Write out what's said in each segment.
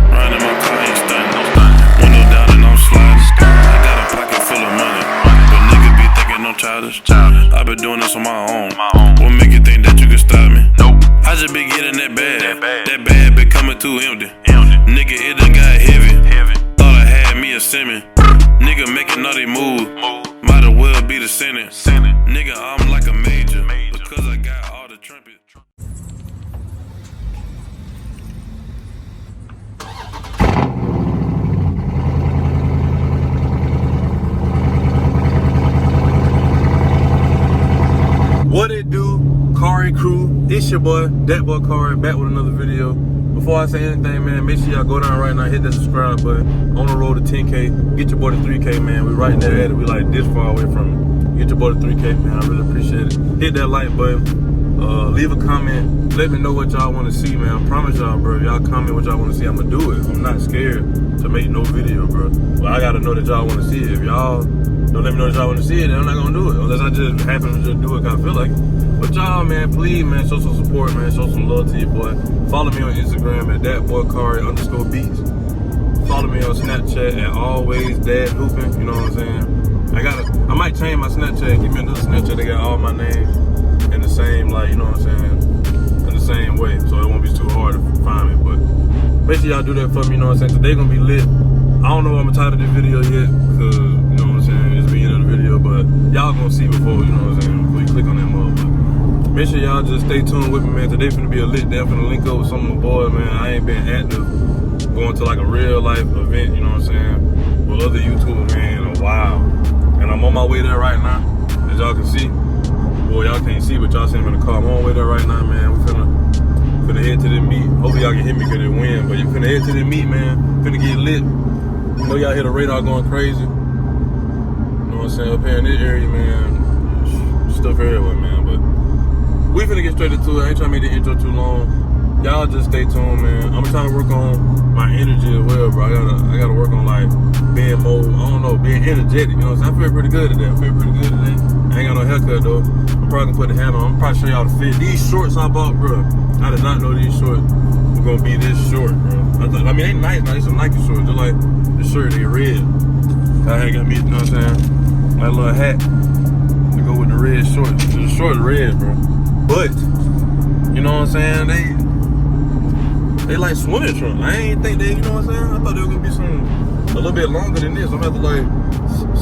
Riding my car, ain't stunning. Window down and I'm sliding. I got a pocket full of money, but niggas be thinking I'm childish. I been doing this on my own. What make you think that you can stop me? Nope. I just been getting that bag. That bag been coming too empty. Nigga, it done got heavy. Thought I had me a Simmons. Nigga making all they moves. Might as well be the Senate. Nigga, I'm like a major because I got all the trumpets. What it do, CARI crew? It's your boy, that boy CARI, back with another video. Before I say anything, man, make sure y'all go down right now, hit that subscribe button. On the road to 10K, get your boy to 3K, man. We right there at it. We like this far away from it. Get your boy to 3K, man. I really appreciate it. Hit that like button. Leave a comment. Let me know what y'all want to see, man. I promise y'all, bro. If y'all comment what y'all want to see, I'm gonna do it. I'm not scared to make no video, bro. But I gotta know that y'all want to see it. If y'all don't let me know that y'all want to see it, then I'm not gonna do it. Unless I just happen to just do it because I feel like it. But y'all, man, please, man, show some support, man. Show some love to your boy. Follow me on Instagram at thatboyCARI_beats. Follow me on Snapchat at alwaysdadhooping. You know what I'm saying? I might change my Snapchat. Give me another Snapchat. They got all my names in the same, like, you know what I'm saying? In the same way, so it won't be too hard to find me. But make sure y'all do that for me. You know what I'm saying? Today gonna be lit. I don't know what I'm gonna title this video yet because you know what I'm saying. It's the beginning of the video, but y'all gonna see before, you know what I'm saying, before you click on that motherfucker. Make sure y'all just stay tuned with me, man. Today finna be a lit day. I'm finna link up with some of my boys, man. I ain't been active going to like a real life event, you know what I'm saying, with other YouTubers, man, in a while. And I'm on my way there right now, as y'all can see. Well, y'all can't see, but y'all see me in the car. I'm on my way there right now, man. We finna head to the meet. Hopefully y'all can hit me because it win, but you finna head to the meet, man. Finna get lit. You know y'all hear the radar going crazy. You know what I'm saying? Up here in this area, man, stuff everywhere, man. But we finna get straight into it. I ain't trying to make the intro too long. Y'all just stay tuned, man. I'm trying to work on my energy as well, bro. I gotta work on like being more, I don't know, being energetic. You know what I'm saying? I feel pretty good today. I ain't got no haircut though. I'm probably gonna put the hat on. I'm probably show y'all the fit. These shorts I bought, bro. I did not know these shorts were gonna be this short, bro. I mean, they nice. These some Nike shorts. They're like the shirt, they red. I had got me, you know what I'm saying? My little hat to go with the red shorts. The shorts red, bro. But you know what I'm saying? They like swimming trunks. I ain't think they, you know what I'm saying? I thought they were gonna be a little bit longer than this. I'm gonna have to like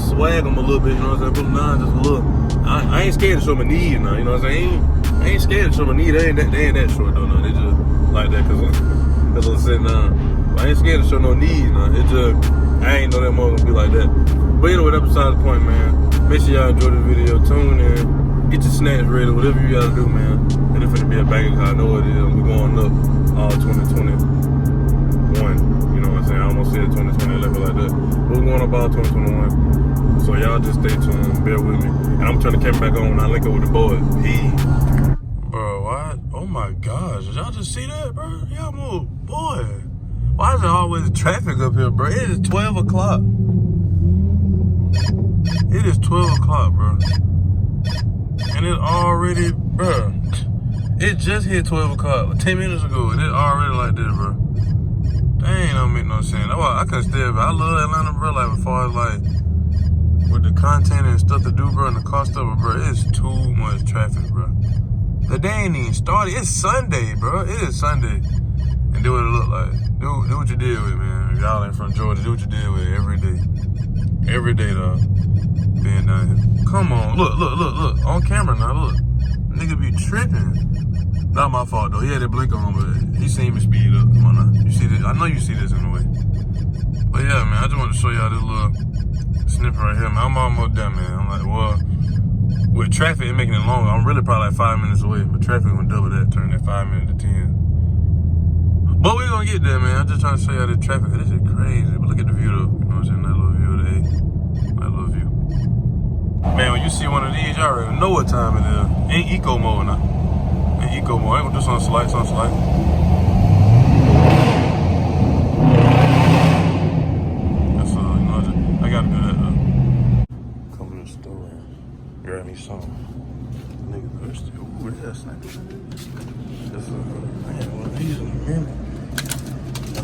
swag them a little bit, you know what I'm saying? Put them down just a little. I ain't scared to show my knees now, you know what I'm saying? I ain't scared to show my knees. They ain't that short though, no. They just like that cause I'm sitting down. I ain't scared to show no knees now. It just, I ain't know that mother gonna be like that. But anyway, that's beside the point, man. Make sure y'all enjoy the video. Tune in. Get your snacks ready, whatever you gotta do, man. And it's finna be a banger, cause I know it is. We're going up all 2021. You know what I'm saying? I almost said 2020 level like that. We're going up all 2021. So y'all just stay tuned, bear with me. And I'm turning the camera back on when I link up with the boys. Bro, why? Oh my gosh, did y'all just see that, bro? Y'all move, boy. Why is there always traffic up here, bro? It is 12 o'clock. It is 12 o'clock, bro. And it already, bro, it just hit 12 o'clock, like 10 minutes ago, and it already like this, bro. Dang, don't make no sense. That's why I couldn't stay, but I love Atlanta, bro, like, as far as, like, with the content and stuff to do, bro, and the cost of it, bro, it's too much traffic, bro. The day ain't even started. It's Sunday, bro. It is Sunday. And do what it look like. Do what you deal with, man. If y'all ain't from Georgia, do what you deal with every day. Every day, though. Being down here. Come on. Look. On camera now, look. Nigga be tripping. Not my fault, though. He had that blink on, but he seen me speed up. Come on now. You see this? I know you see this in the way. But yeah, man, I just wanted to show y'all this little snippet right here, man. I'm almost done, man. I'm like, well, with traffic and making it longer, I'm really probably like 5 minutes away. But traffic gonna double that, turn that 5 minutes to 10. But we're gonna get there, man. I'm just trying to show y'all the traffic. This is crazy. But look at the view, though. You know what I'm saying? That little view of the A. That little view. Man, when you see one of these, y'all already know what time it is. Ain't eco mode now. Ain't eco mode. I ain't gonna do something slight, That's you know, I gotta do that though. Come to the store and grab me something. Nigga thirsty. Ooh, that's nice. That's man, one of these in a minute.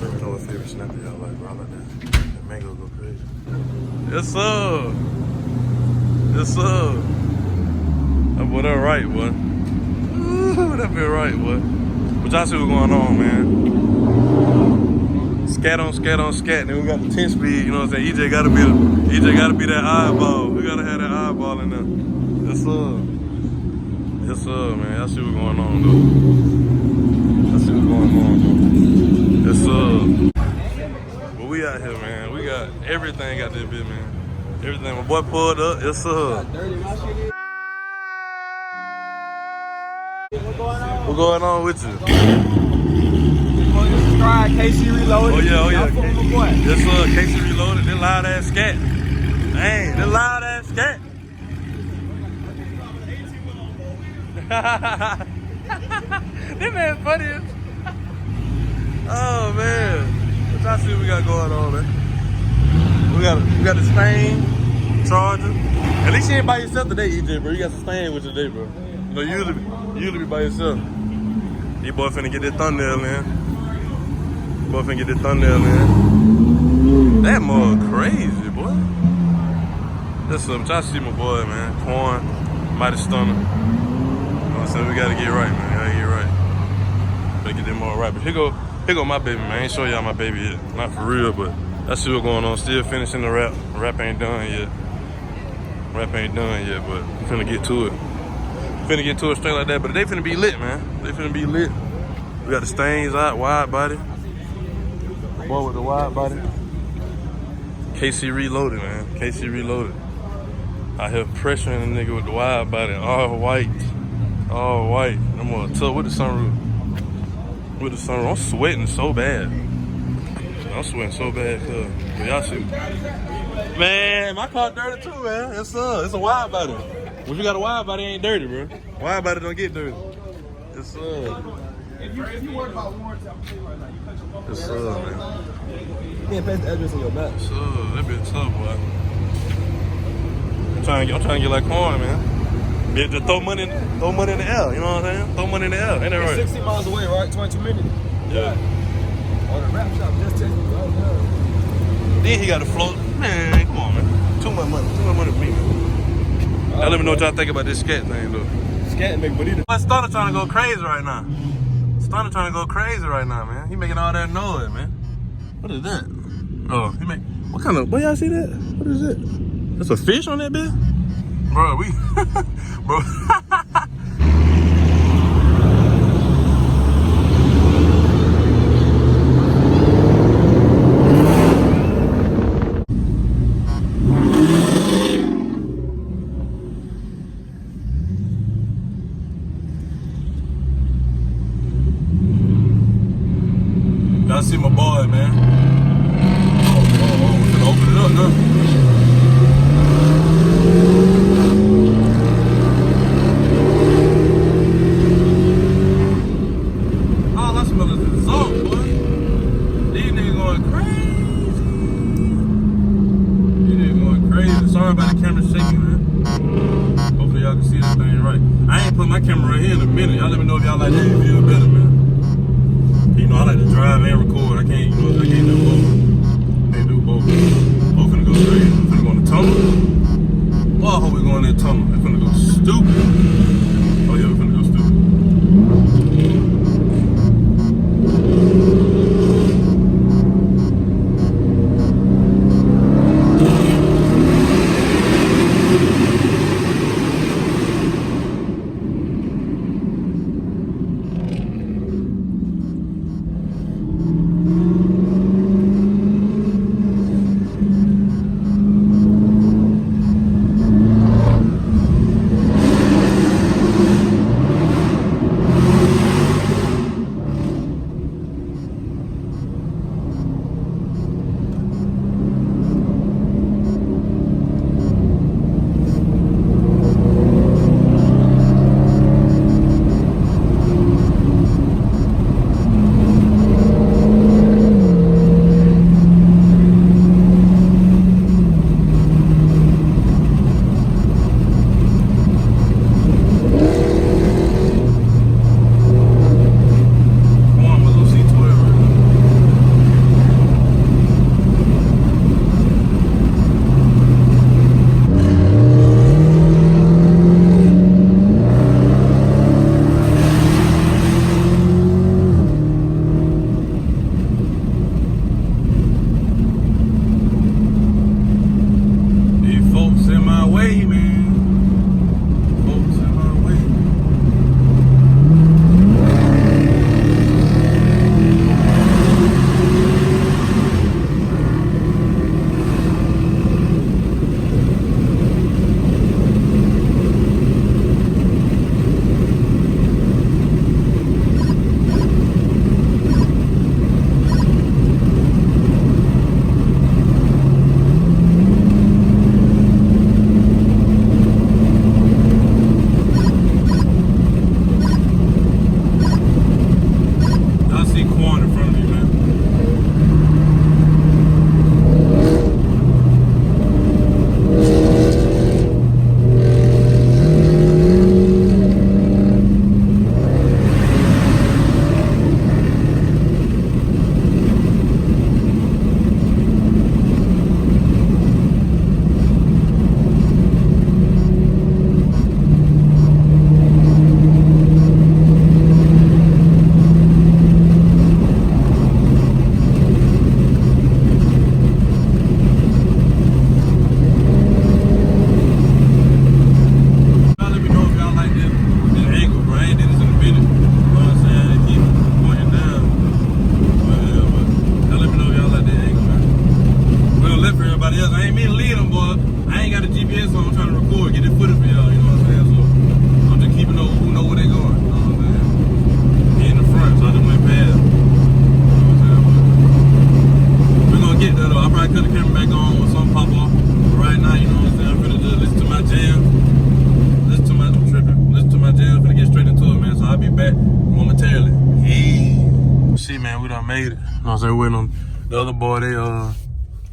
Let me know what favorite snapper y'all like, bro. I like that mango go crazy. Yes, sir. Yes, sir. That boy, that right, boy. Ooh, that be right, boy. But y'all see what's going on, man. Scat on scat on scat. Then we got the 10 speed, you know what I'm saying? EJ gotta be that eyeball. We gotta have that eyeball in there. Yes, sir. Yes, sir, man. Y'all see what's going on, though. Y'all see what's going on, though. Yes, sir. But we out here, man. We got everything out there, bit, man. Everything. My boy pulled up. Yes, sir. What's going on with you? Subscribe, KC Reloaded. Oh yeah. Yes, sir. KC Reloaded. That loud ass scat. Dang, that loud ass scat. That man funny as. Oh man. What y'all see we got going on, man? We got the Stain, Charger. At least you ain't by yourself today, EJ, bro. You got the Stain with you today, bro. You know, usually be by yourself. These boy finna get that thumbnail, man. Boy finna get that thumbnail, man. That mug crazy, boy. That's something. Y'all see my boy, man. Quan, mighty Stunna. You know what I'm saying? We gotta get right, man. Gotta get right. Gotta get them all right. But here go my baby, man. I ain't show y'all my baby yet. Not for real, but that's still going on. Still finishing the rap. Rap ain't done yet. But we finna get to it. Finna get to it straight like that. But they finna be lit, man. They finna be lit. We got the Stains out, wide body. The boy with the wide body. KC Reloaded, man. KC Reloaded. Out here pressuring the nigga with the wide body. All white. All white. I'm gonna tell with the sunroof. With the sunroof. I'm sweating so bad. I'm sweating so bad, cuz. But y'all see. Man, my car dirty too, man. Yes, sir. It's a wide body. When you got a wide body, it ain't dirty, bro. Wide body don't get dirty. Yes, sir. If you worry about warranty, I'm telling you right now, you cut your bumper. Yes, sir, man. You can't pass the address on your map. Yes, sir. That bitch tough, boy. I'm trying to get like Quan, man. Yeah, just throw money in the air. You know what I'm saying? Throw money in the air. Ain't that right? 60 miles away, right? 22 minutes. Yeah. On the rap shop, just text me. Then he got to float. Man, come on, man. Too much money for me, man. Y'all let me know what y'all think about this scat thing, though. Scat make money. Stunna trying to go crazy right now. Stunna trying to go crazy right now, man. He making all that noise, man. What is that? Oh, he make. What kind of? Boy, y'all see that? What is it? That's a fish on that bitch? Bro, bro. Y'all see my boy, man. Oh, we're gonna open it up now. All I smell is the salt, boy. These niggas going crazy. Sorry about the camera shaking, man. Hopefully y'all can see this thing right. I ain't put my camera right here in a minute. Y'all let me know if y'all like that video better, man. You know, I like to drive and record. I can't do both. Can't do both. Both finna go crazy. We finna go in the tunnel. Oh, I hope we go in that tunnel. We finna go stupid. Oh yeah, we finna go stupid. everybody else. I ain't mean to lead them, boy. I ain't got a GPS on. I'm trying to record, get this footage for y'all. You know what I'm saying? So I'm just keeping who know where they going. You know what I'm saying? He in the front, so I just went past. You know what I'm saying? We're gonna get there though. I probably cut the camera back on when something pop off. But right now, you know what I'm saying? I'm finna just listen to my jam. Listen to my jam. Finna get straight into it, man. So I'll be back momentarily. Hey. See, man, we done made it. You know what I'm saying? We went on the other boy.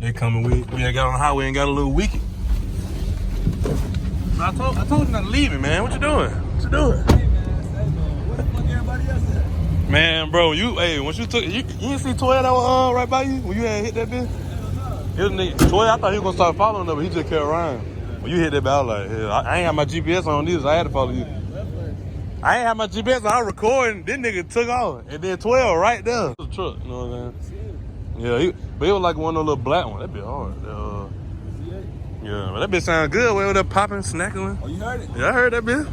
They coming. We ain't got on the highway and got a little wicked. I told you not to leave me, man. What you doing? What you doing? Hey, man. Where the fuck everybody else at? Man, bro, once you took, you didn't see 12 that was right by you when you had hit that bitch? His nigga, 12, I thought he was gonna start following them, but he just kept running. When you hit that bitch, I was like, hell, I ain't have my GPS on this, I had to follow you. I ain't have my GPS on, I was recording, this nigga took off, and then 12 right there. The truck, you know what I'm saying? Yeah, but it was like one of those little black ones. That bitch hard. Yeah, but that bitch sound good. We over there popping, snacking. Oh, you heard it? Yeah, I heard that bitch.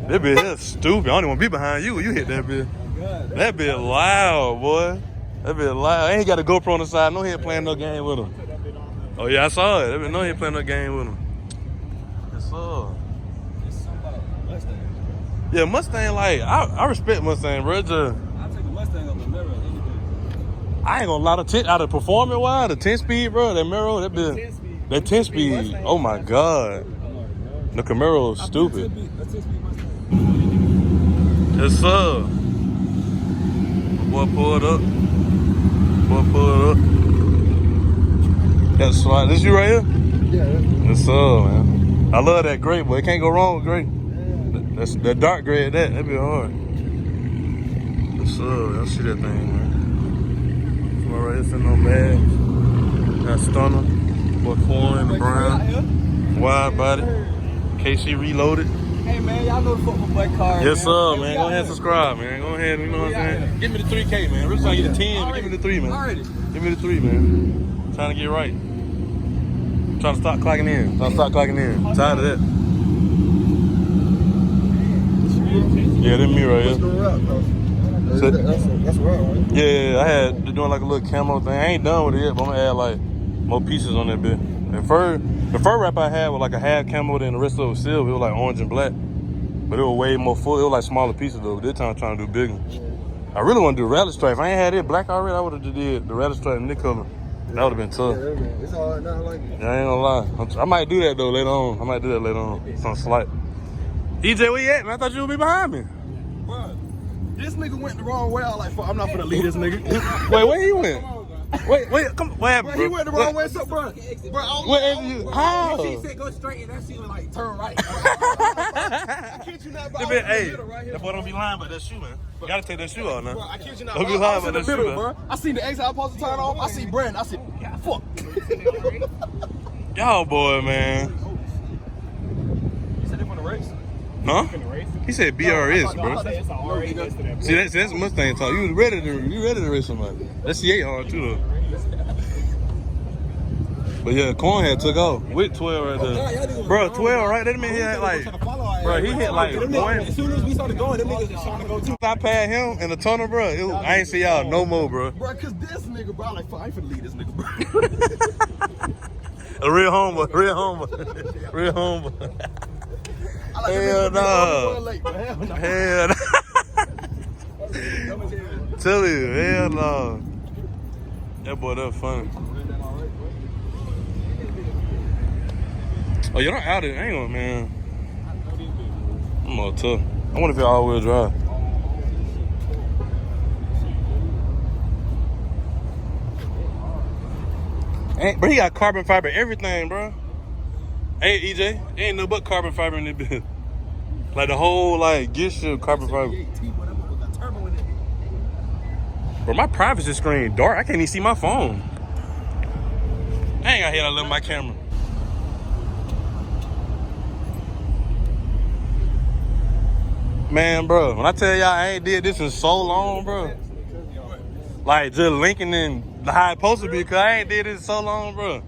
That bitch is stupid. I don't even want to be behind you when you hit that bitch. That bitch loud, boy. That bitch loud. And he got a GoPro on the side. No, he ain't playing no game with him. Oh, yeah, I saw it. That bitch, no, he ain't playing no game with him. Yes, sir. It's something about Mustang. Yeah, Mustang, like, I respect Mustang, bro. I'll take a Mustang on the mirror any day. I ain't gonna lie, out of performance wise, the 10-speed, bro, that Camaro, that bitch. That 10-speed, oh my God. The Camaro is stupid. Yes, sir. Boy pulled up. That's right. This you right here? Yeah. Yes, sir, man. I love that gray, boy. It can't go wrong with gray. That's that dark gray at that. That'd be hard. Yes, sir. Y'all see that thing, man. Come on, right here, sitting on bags. Got Stunna. Boy, Quan in the brown. Wide body. KC reloaded. Hey, man, y'all know the fuck with Black Car. Yes, sir, man. Go ahead and subscribe, man. Go ahead, you know what I'm saying? Give me the 3K, man. We're trying to get the 10, but give me the 3, man. Already. Give me the 3, man. Trying to get right. Trying to stop clocking in. Tired of that. Yeah, that's me right here. That's right, right? Yeah, I had doing like a little camo thing. I ain't done with it yet, but I'm gonna add like more pieces on that bit. The fur wrap I had was like a half camo, then the rest of it was silver. It was like orange and black, but it was way more full. It was like smaller pieces though. This time I'm trying to do bigger. I really want to do rally stripe. If I ain't had it black already, I would have did the rally stripe in this color. That would have been tough. Yeah, it's all right now, I like it. Yeah, I ain't gonna lie. I might do that though later on. Something slight. EJ, where you at, man? I thought you would be behind me. Bro, this nigga went the wrong way. I was like, fuck, I'm not finna leave this nigga. Wait, where he went? Wait, come on. What happened, Bro, bro? he went the wrong way, so, bro. How? She said go straight, and that shit was like turn right. I kid you not, bro. Hey, that boy don't be lying about that shoe, man. You gotta take that shoe off now. Bro, I kid you not. Don't be lying about that shoe, man. bro. I seen the exit I supposed to turn off. I see Brandon. I said, fuck. Y'all boy, man. You said they want to race? Huh? He said BRS, bro. See, that's Mustang talk. You ready to race somebody. That C8 hard too, though. But yeah, Quan had took off with 12 right there. Bro, 12 right there, that mean he had like, bro, he hit like one. As soon as we started going, them niggas just trying to go too. I passed him in the tunnel, bro. I ain't see y'all no more, bro. Bro, cause this nigga, bro, like, fuck, I ain't finna leave this nigga, bro. A real homeboy. Hell no. Hell no. Tell you, hell no. That boy, that funny. Oh, you're not out of it, ain't you, man? I'm all tough. I wonder if you're all-wheel drive. Bro, he got carbon fiber everything, bro. Hey, EJ, ain't no but carbon fiber in this bitch. Like the whole like gear shift carbon fiber. Bro, my privacy screen dark. I can't even see my phone. I ain't got hit. I love my camera. Man, bro, when I tell y'all I ain't did this in so long, bro. Like just linking in how it's supposed to be, cause I ain't did this in so long, bro.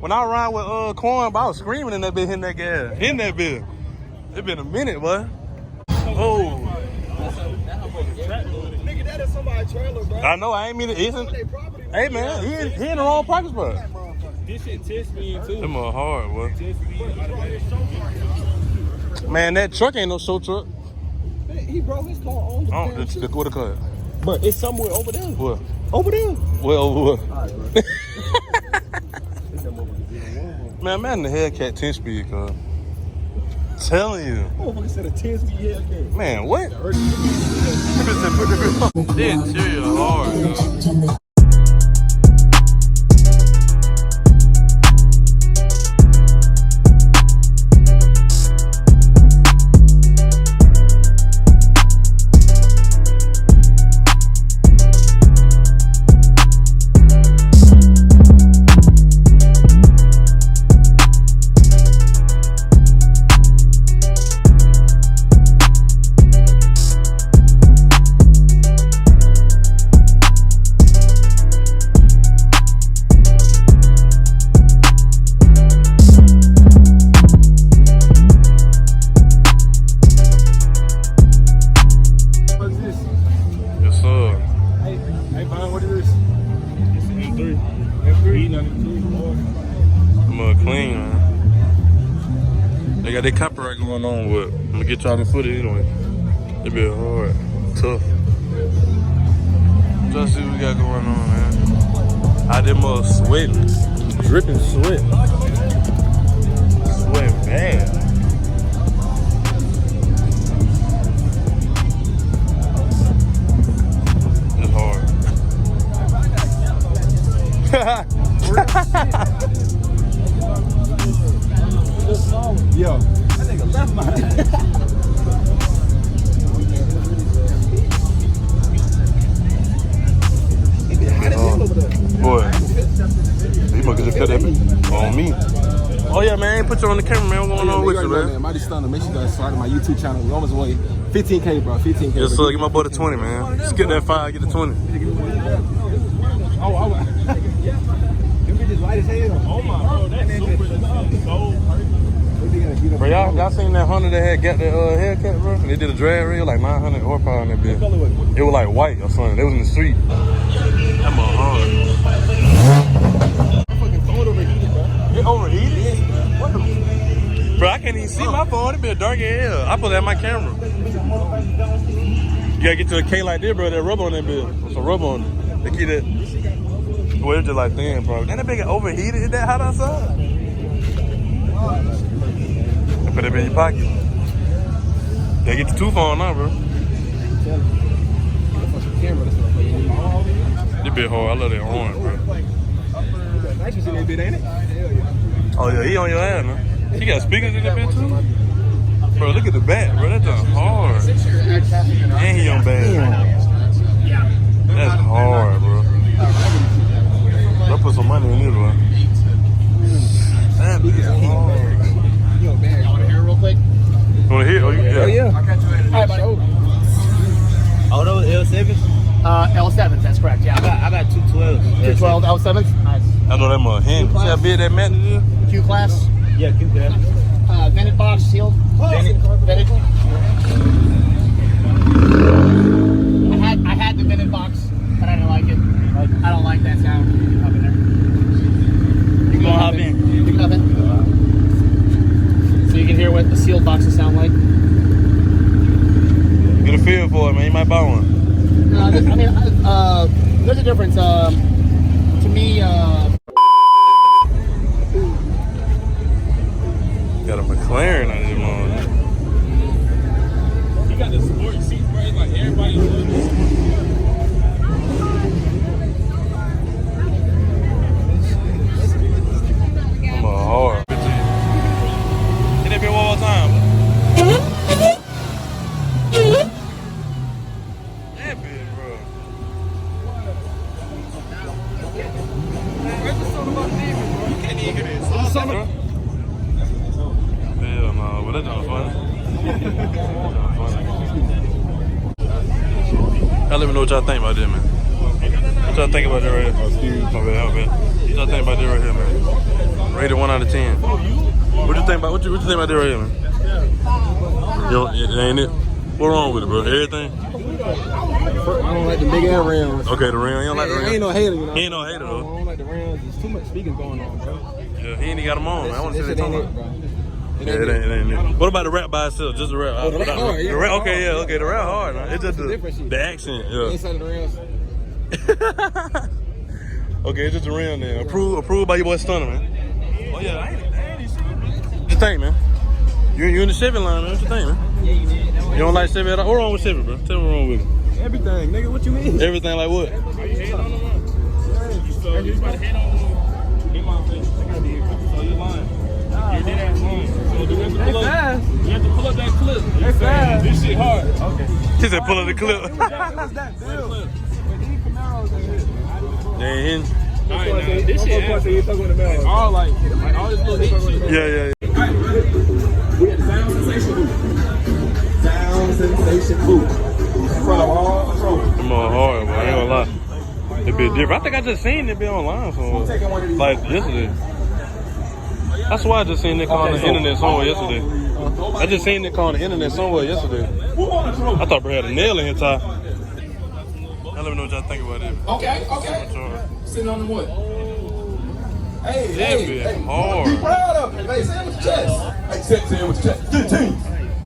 When I ride with Quan, I was screaming in that bitch, hitting that gas, hitting that bitch. It been a minute, boy. Oh. Nigga, that is somebody's trailer, bro. I know, I ain't mean it. Hey, man, he in the wrong pockets, bro. This shit 10 speed too. Them are hard, boy. 10 speed automatic. Man, that truck ain't no show truck. Man, he broke his car on the Oh, damn shit. what the car? But it's somewhere over there. What? Over there. Well, over what? Alright, bro. Man, imagine the Hellcat 10 speed car. Telling you. Motherfucker said a 10 speed Hellcat. Man, what? The interior hard, though. Clean, man. They got that copyright going on, but I'm gonna get y'all the footage anyway. It be hard, tough. Just see what we got going on, man. I did more sweating, dripping sweat. Sweat bad. It's hard. Yo, that nigga left my Boy, you must just cut that on me. Oh yeah, man, I ain't put you on the camera, man. What's going on with you, man? Mighty Stunna. Make sure you guys subscribe my YouTube channel. We almost away. 15K, bro. 15K. Yes, sir. Get my boy to 20, man. Skip that 5, get the 20. Oh, them bitches light as hell. Oh my, bro, that's super so perfect. Bro, y'all seen that Honda that had got the Hellcat, bro? They did a drag rail, like 900 horsepower on that bitch. It was like white or something. They was in the street. That mother hard. My fucking phone overheated, bro. It overheated? What the? Bro, I can't even see my phone. It been dark as hell. I put that in my camera. You gotta get to a K like this, bro. That rubber on that bitch. Some rubber on it. They keep that. Well, it's just like thin, bro. Then that bitch get overheated. Is that hot outside? Put it in your pocket. Yeah, get the tooth on now, bro. This bit hard. I love that orange, bro. Oh yeah, he on your ass, man. He got speakers in that bit too. Bro, look at the back, bro. That's hard. And he on bad. That's hard, bro. I'll put some money in this one. That is hard. You want to hear it real quick? You want to hear? Oh, yeah. Oh, yeah. All right, Oh, those L7s? L7s, that's correct, yeah. I got 212s. 212 L7s? Nice. I know that mother hand. See how big that mat is? Q class? Yeah, keep that. Vented box, sealed? Vented. I had the vented box, but I didn't like it. I don't like that sound up in there. You can hop in. You can hop in. So you can hear what the sealed boxes sound like. Get a feel for it, man. You might buy one. I mean, there's a difference. To me, got a McLaren on this morning. You got the sport seats, bro. It's like everybody loves this. I'm a hard. Hit that bit one more time. That bit, bro. You can't even hear this. Hell no, but that sounds funny. Y'all let me know what y'all think about this, man. What y'all think about that right here? Oh, excuse me. My bad. What y'all think about that right here, man? Rated 1 out of 10. What you think about? What you think about that right here, man? Yo, it ain't it? What wrong with it, bro? Everything? don't like the big ass rims. Okay, the rim. You don't like the rim? I ain't no hater, you know. He ain't no hater I though. don't like the rims. There's too much speaking going on, bro. Yeah, he ain't even got them on. I want to see This they shit talking ain't it, about. bro. Yeah, it ain't it. What about the rap by itself? Just the rap. Oh, the rap hard, yeah, The rap, hard. okay, yeah, okay. The rap hard. Man. It's just different shit. the accent. Yeah. Inside of the rims. Okay, it's just the rim then. Approved by your boy Stunna, man. Oh yeah, I ain't even seen it, man. What you think, man? You in the Chevy line, man. What you think, man? You don't like Chevy at all? What's wrong with Chevy, bro? Tell me what's wrong with it. Everything, nigga. What you mean? Everything like what? Are you hating on them? So you about to hate on them? Get my face. I gotta be here. So you lying. You did that lying. So do we have to pull up? You have to pull up that clip. You saying this shit hard. Okay. He said pull up the clip. What's that deal? With these Camaros in here. They ain't hitting. This shit all like all this little hit shit. Yeah. We had Sound Sensation booth. Sound Sensation booth. In front of all the trophies. Them all hard, boy. I ain't gonna lie. It be different. I think I just seen it be online somewhere. Like yesterday. That's why I just seen it on the internet somewhere yesterday. I just seen it on the internet somewhere yesterday. I thought bro had a nail in his tie. Now let me know what y'all think about it. Okay. Sitting on the wood. Hey, That be hard. Be proud of it. Hey, say it with your chest. Hey, say it with your chest. 15.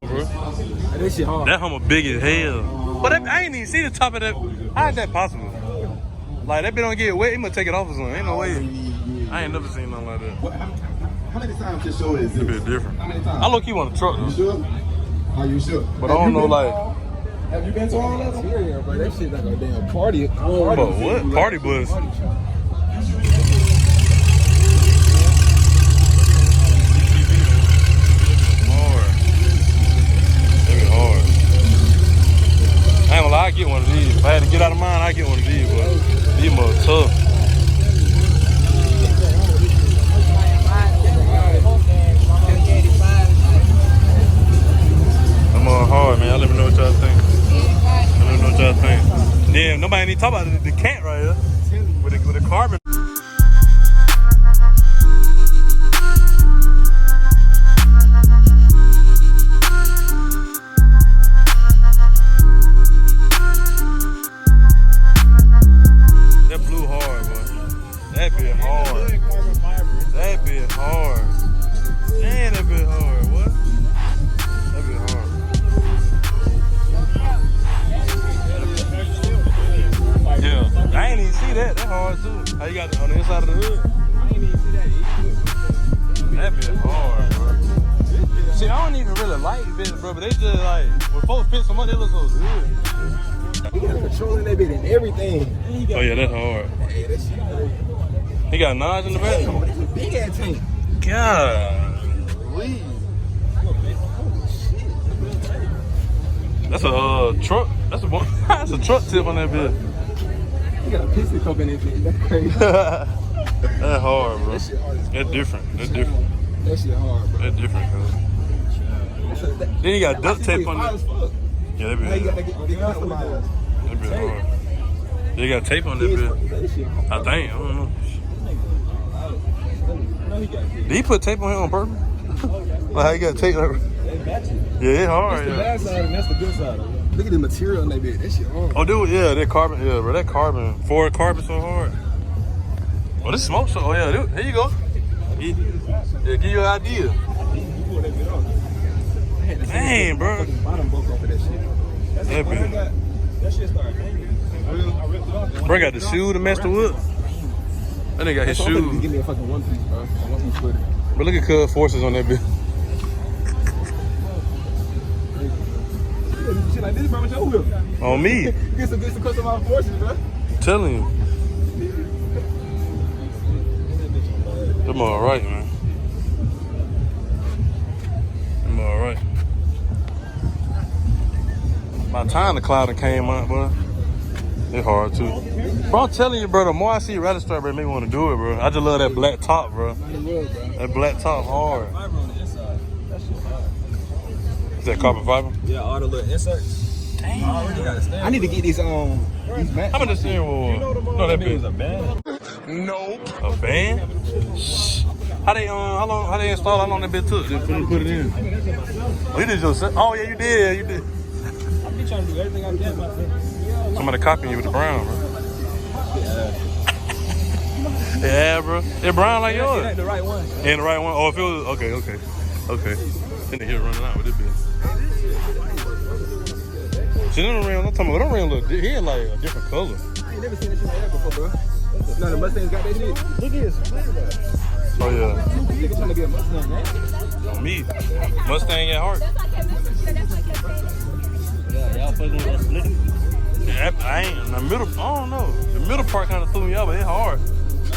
Bro. This shit hard. That hummer big as hell. But I ain't even see the top of that. How is that possible? Like that bit don't get wet, he must take it off or something. Ain't no way. I ain't never seen nothing like that. How many times this show is It be this? different. How many times? I low key want a truck You though. sure? Are you sure? But I don't know like. Have you been to all of them? Yeah, bro. That shit like a damn party. But what? Party bus. I ain't gonna lie, I get one of these. If I had to get out of mine, I get one of these, but these mother tough. I'm on hard, man. Let me know what y'all think. Let me know what y'all think. Damn, nobody need to talk about the cat right here. With the carbon. That blue hard, bro. That bit hard. That bit hard. Man, that bit hard. What? That bit hard. Yeah, I ain't even see that. That hard too. How you got it on the inside of the hood? I ain't even see that either. That bit hard, bro. See, I don't even really like bits, bro, but they just like, when folks pick some up, they look so good. He got a control in that bit and everything. Oh yeah, that's hard. Hey, that shit crazy. He got knives in the back. Damn, that's a big ass tank. God. That's a truck. That's a that's a truck tip on that bit. He got a piston cup in that bit. That's crazy. That's hard, bro. That shit hard. That's different. That's different. That shit hard, bro. That's different, cuz. Then he got duct tape on that. it. Yeah, that Now you bit. gotta get customized. That bit hard. They got tape on that bit. That shit hard. I think. I don't know. No, he got it. Did he put tape on him on purpose? Like how he got tape? Like, They got you. yeah, it's hard. That's the Yeah. bad side and that's the good side. Look at the material in that bit. That shit hard. Oh, dude, yeah, that carbon, yeah, bro, that carbon, Ford carbon so hard. Oh, this smoke so, oh yeah, dude, here you go. Yeah, give you an idea. Dang, bro. Bottom broke off of that shit. That's That when I bit. got that shit started hanging. I ripped it off. Bro got the shoe to match the wood. That nigga got his So I'm finna just shoes. give me a fucking one piece, bro. A one piece footage. But look at Cuz forces on that bit. Shit like this, bro, with your wheel. On me, Get some customized forces, bro. telling you. Them all right, man. Them all right. By the time the cloud came out, bro, it's hard too. Bro, I'm telling you, bro, the more I see Rally Stripe, bro, it make me want to do it, bro. I just love that black top, bro. That black top hard. Fiber on the inside. That shit hard. Is that carbon fiber? Yeah, all the little inserts. Damn. I already got a stand. I need to get these mats. How much the steering wheel? No, that big. was a band. A band? Shh. How they how they install? How long that bit took? Just put it in. Oh, you did yourself? Oh yeah, you did. You did. trying to do everything I can myself. Somebody copying you with the brown, bro. Yeah, bro. It's brown like yours. It ain't the right one. Ain't the right one? Oh, if it was, okay. Then they here running out with this bitch. See, them rims, I'm talking about them rims look, he had like a different color. I ain't never seen this shit like that before, bro. None of the Mustangs got that shit. Look at this. Oh, yeah. Nigga trying to get a Mustang, man. Me. Mustang at heart. Yeah, y'all fucking with that split. Yeah, I ain't in the middle. I don't know. The middle part kind of threw me out, but it's hard.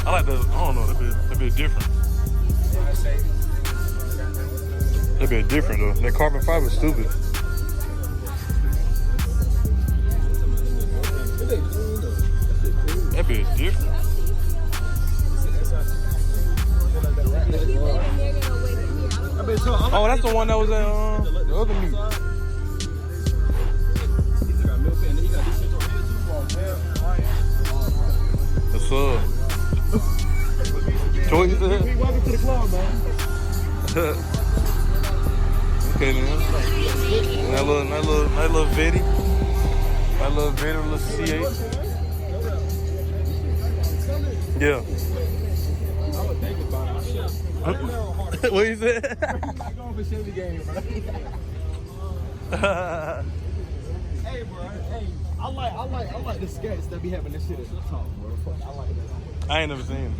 I like the. I don't know. That bit different. That bit different though. That carbon fiber is stupid. That bit different. Oh, that's the one that was at the other meet. What's up? Choices ahead? Welcome to the club, man. Okay, then. That little Vetty. That little Vetty, little C8. Yeah. What you said? I'm going for Chevy game, bro. Hey, bro. Hey, I like the sketch that be having this shit at the top, bro. Fuck, I like that. I ain't never seen it.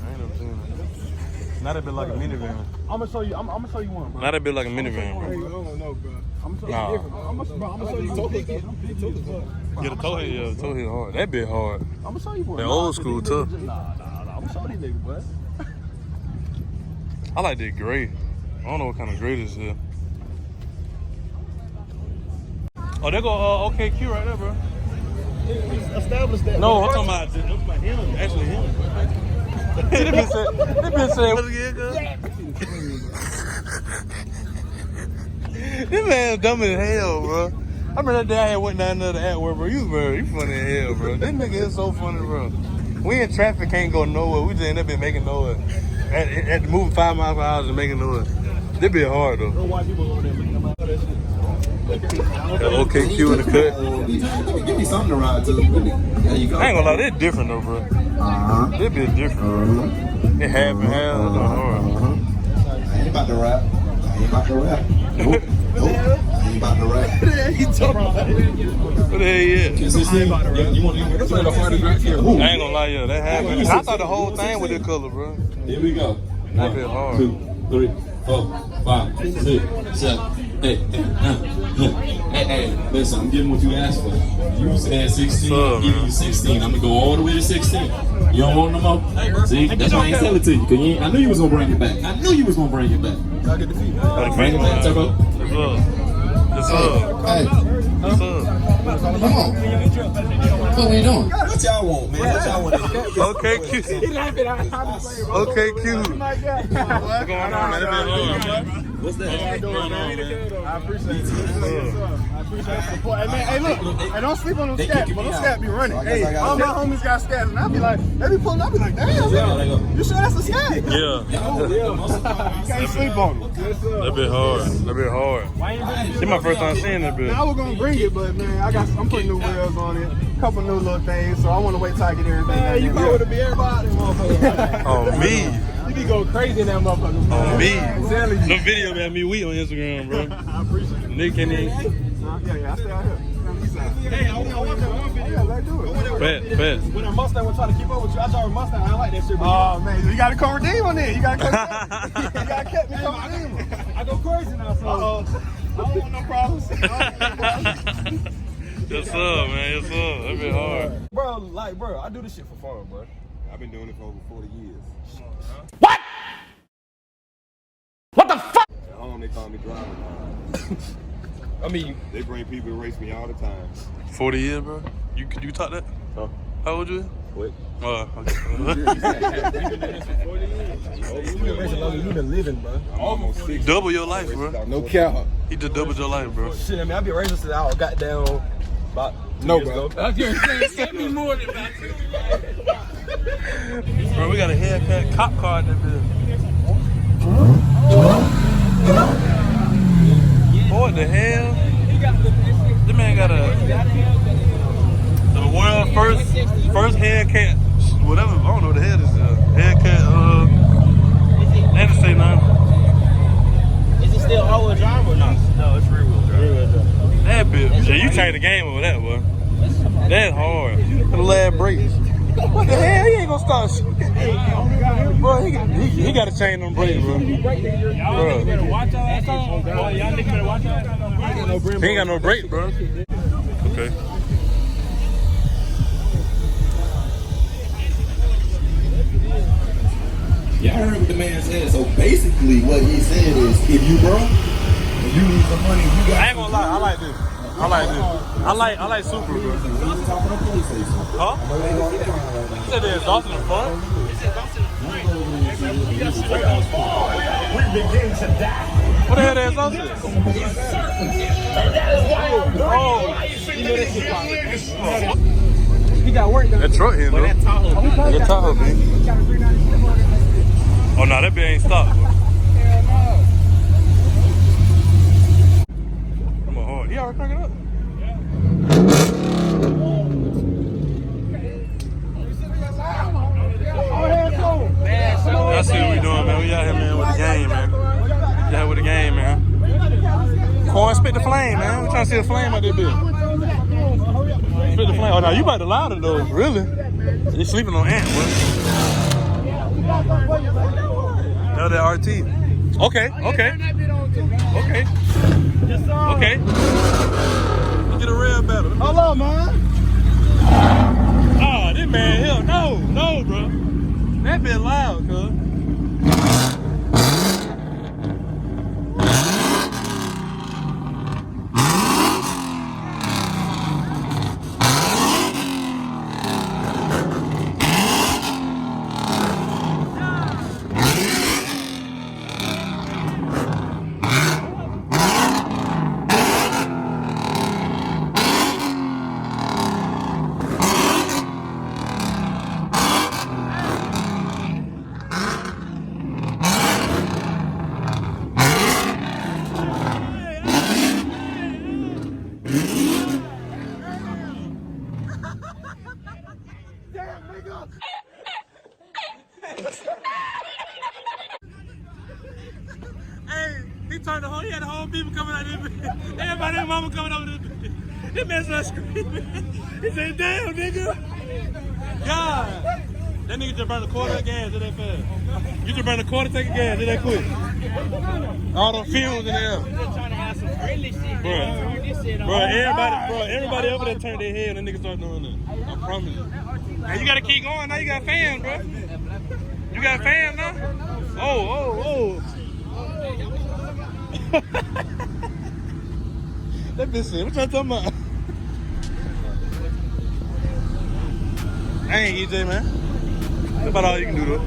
Not a bit like a minivan. I'm gonna show you one, bro. Not a bit like a minivan. I don't know, bro. I'm gonna show Nah. you different. I'm gonna show you toe hit. Yeah, the toe hit hard. That bit hard. I'm gonna show you one. That old school tough. Nah. I'm gonna show these niggas, bro. I like that gray. I don't know what kind of gray this is. Oh, there go OKQ right there, bro. Established that. No, I'm talking about him. Actually, him. This bitch said, what's good, cuz? This man's dumb as hell, bro. I remember that day I had went down there to Antwerp, bro. You funny as hell, bro. This nigga is so funny, bro. We in traffic, can't go nowhere. We just end up making noise. At moving 5 miles per hour and making noise. This be hard, though. White people over there making them out of that shit. Got OKQ in the cut. Give me something to ride to. There you go. I ain't gonna lie, this different, though, bro. This be different. It half and half. That's hard. I ain't about to rap. Nope. I ain't about to rap. What the hell you talking about? What the hell you at? You want to play the hardest right here? I ain't gonna lie, yeah, that happened. I thought the whole thing was this color, bro. Here we go. That bit hard. 2, 3, 4, 5, 6, 7, 8, 9. Hey, listen, I'm getting what you asked for. You said 16, I'm giving you 16. I'm gonna go all the way to 16. You don't want no more? See, that's why I ain't tell it to you. Cause I knew you was gonna bring it back. I'll get the feet. Bring it back, Turbo. What's up? Hey, What's up? come on. What we doing? What y'all want, man? What y'all want? Okay, cute. Okay, cute. What's going on, man? What's that? I appreciate it. I appreciate the support. Hey, man, hey, look. Hey, don't sleep on them stats, but them stats be running. Hey, all my homies got stats, and I be like, they be pulling up, I be like, damn, man, you sure that's a stat? Yeah. You can't sleep on them. That bit hard. This my first time seeing that bit. I was gonna bring it, but man, I'm putting new wheels on it, a couple new little things, so I want to wait till I get everything. Hey, you probably would be everybody, motherfucker. Oh, me. You be going crazy in that motherfucker. Oh, me. I'm telling you. No video about me weed on Instagram, bro. I appreciate it. Nick and Nick. Yeah, I stay out here. Hey, I want that one video. Yeah, let's do it. Bet. When a Mustang was trying to keep up with you, I drive a Mustang. I like that shit. Oh, man, you got to come redeem on it. You got to come redeem. I go crazy now, so I don't want no problems. Yes, sir, man. Yes, sir. That bit hard. Bro, I do this shit for fun, bro. I've been doing it for over 40 years. What the fuck? At home, they call me driver. I mean, They bring people to race me all the time. 40 years, bro. You taught that? Huh? How old you? What? Okay. You've been living, bro. I'm almost 60. Double your life, bro. No cap. He just doubled your life, bro. Shit, I mean, I've been racing since I got down about 2 years ago. I was gonna say, send me more than that. Bro, we got a Hellcat cop car in that bitch. What the hell? This man got the world first Hellcat, whatever. I don't know what the hell this is. Hellcat. They didn't say nothing. Is it still all-wheel drive or not? No, it's rear-wheel drive. That bitch. Yeah, you changed the game over that, boy. That's hard. The lad brakes. What the hell? He ain't gonna start shit. Bro, he gotta change them brakes, bro. Y'all niggas better watch out. Y'all niggas better watch out. He ain't got no brake, bro. Okay. Y'all heard what the man said. So basically, what he said is, if you broke, and you need some money, you got. I ain't gonna lie. I like this. I like this. I like Super, bro. Huh? You said the exhaust in the front? We begin to die. What the hell the exhaust is? Oh. He got work done. That truck here, though. That Tahoe, man. Oh, no, that bitch ain't stopped, bro. Come on, hard. He already cranking up. Y'all see what we doing, man. We out here, man, with the game, man. We out here with the game, man. Quan, spit the flame, man. We trying to see a flame out there, bitch. Spit the flame. Oh, no, you about to louder, though. Really? You sleeping on ant, bro. That was that RT. Okay. Let's get a real battle. Hold on, man. Oh, this man here. No, bro. That bit loud, cuz. He turned he had the whole people coming out of this bitch. Everybody and mama coming over this bitch. This man started screaming. He said, damn, nigga. God. That nigga just burned a quarter of gas, did that fast. You just burned a quarter tank of gas, did that quick. All them fumes in there. Trying to have some friendly shit. Bro, everybody over there turned their head and that nigga started doing that. I promise you. Hey, you gotta keep going now, you got fans, bro. You got fans now? Oh. That bitch said, what y'all talking about? I ain't EJ, man. That's about all you can do, though.